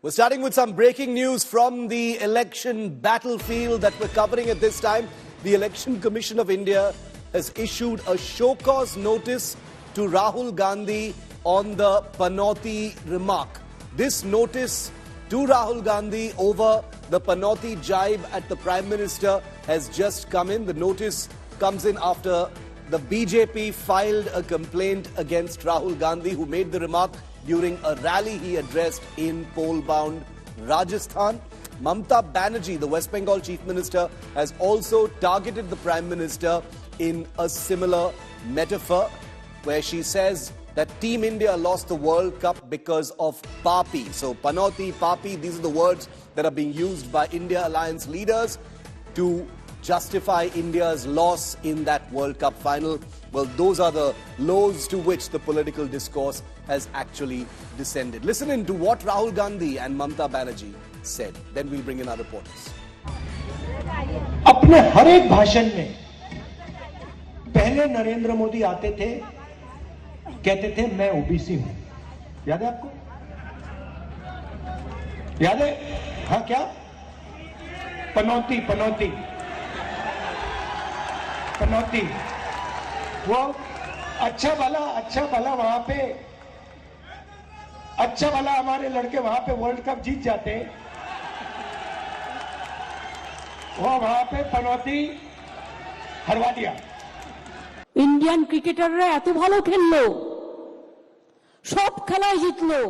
We're starting with some breaking news from the election battlefield that we're covering at this time. The Election Commission of India has issued a show cause notice to Rahul Gandhi on the Panoti remark. This notice to Rahul Gandhi over the Panoti jibe at the Prime Minister has just come in. The notice comes in after the BJP filed a complaint against Rahul Gandhi, who made the remark during a rally he addressed in poll-bound Rajasthan. Mamata Banerjee, the West Bengal Chief Minister, has also targeted the Prime Minister in a similar metaphor, where she says that Team India lost the World Cup because of Papi. So Panoti, Papi, these are the words that are being used by India Alliance leaders to justify India's loss in that World Cup final. Well, those are the lows to which the political discourse has actually descended. Listen in to what Rahul Gandhi and Mamata Banerjee said. Then we'll bring in our reporters. अपने हर एक भाषण में पहले नरेंद्र मोदी आते थे, कहते थे मैं ओबीसी हूं। याद है आपको? याद है? हाँ, क्या? पनौती पनौती पनौती। वो अच्छा भला वहां पे, अच्छा भला हमारे लड़के वहां पे वर्ल्ड कप जीत जाते, वो वहां पे पनौती हरवा दिया। इंडियन क्रिकेटरরা এত ভালো খেললো, সব খেলায় জিতলো,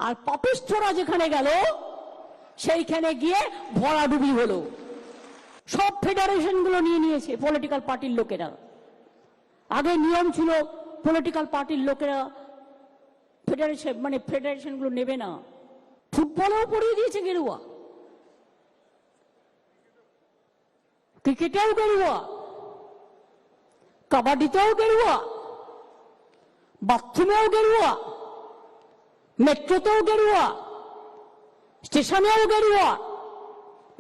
আর পাপিষ্ঠরা যেখানে গেল সেইখানে গিয়ে ভরাডুবি হলো। সব ফেডারেশনগুলো নিয়েছে পলিটিক্যাল পার্টির লোকেরা। আগে নিয়ম ছিল পলিটিক্যাল পার্টির লোকেরা ফেডারেশনগুলো নেবে না। ফুটবলেও পড়িয়ে দিয়েছে গেরুয়া, ক্রিকেটেও গেরুয়া, কাবাডিতেও গেরুয়া, বাথরুমেও গেরুয়া, মেট্রোতেও গেরুয়া, স্টেশনেও গেরুয়া,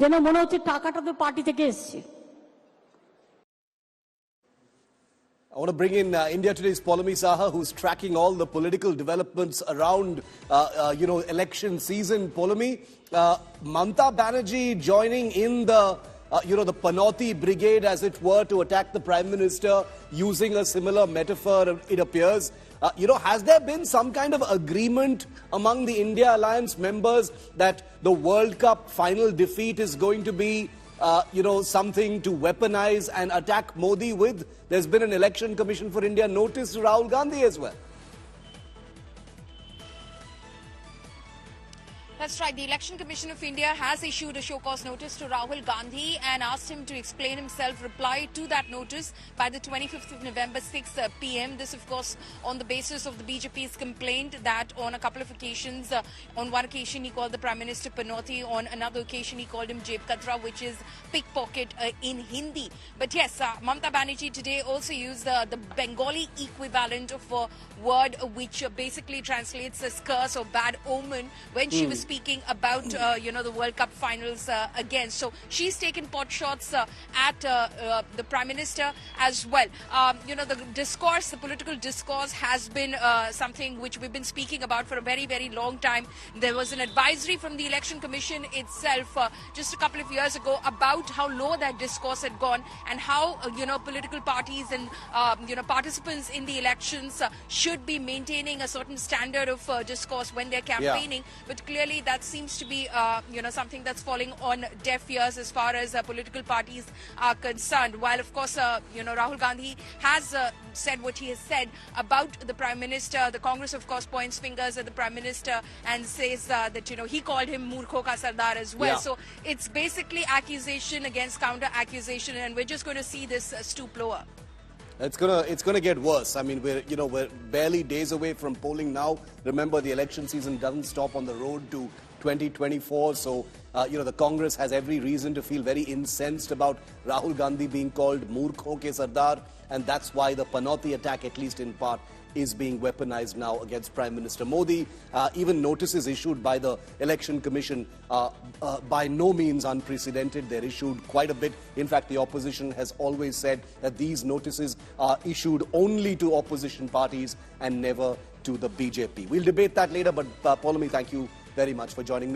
যেন মনে হচ্ছে টাকাটা তো পার্টি থেকে এসছে। I want to bring in India Today's Poulomi Saha, who's tracking all the political developments around, election season. Poulomi, Mamata Banerjee joining in the, the Panoti brigade, as it were, to attack the Prime Minister using a similar metaphor, it appears. Has there been some kind of agreement among the India Alliance members that the World Cup final defeat is going to be something to weaponize and attack Modi with? There's been an Election Commission for India notice to Rahul Gandhi as well. That's right. The Election Commission of India has issued a show cause notice to Rahul Gandhi and asked him to explain himself, reply to that notice by the 25th of November, 6 p.m. This, of course, on the basis of the BJP's complaint that on a couple of occasions, on one occasion he called the Prime Minister Panoti, on another occasion he called him Jeb Katra, which is pickpocket in Hindi. But yes, Mamata Banerjee today also used the Bengali equivalent of a word which basically translates as curse or bad omen when she was speaking about the World Cup finals again. So she's taken pot shots at the Prime Minister as well. The discourse, the political discourse has been something which we've been speaking about for a very, very long time. There was an advisory from the Election Commission itself just a couple of years ago about how low that discourse had gone and how political parties and participants in the elections should be maintaining a certain standard of discourse when they're campaigning. Yeah. But clearly that seems to be something that's falling on deaf ears as far as political parties are concerned. While of course Rahul Gandhi has said what he has said about the Prime Minister, the Congress of course points fingers at the Prime Minister and says that he called him Murkho ka Sardar as well. Yeah. So it's basically accusation against counter accusation, and we're just going to see this stoop lower. It's gonna get worse. I mean, we're barely days away from polling now. Remember, the election season doesn't stop on the road to 2024. So, the Congress has every reason to feel very incensed about Rahul Gandhi being called Murkho ke Sardar, and that's why the Panoti attack, at least in part, is being weaponized now against Prime Minister Modi. Even notices issued by the Election Commission, by no means unprecedented. They're issued quite a bit. In fact, the opposition has always said that these notices are issued only to opposition parties and never to the BJP. We'll debate that later, but Poulomi, thank you very much for joining me.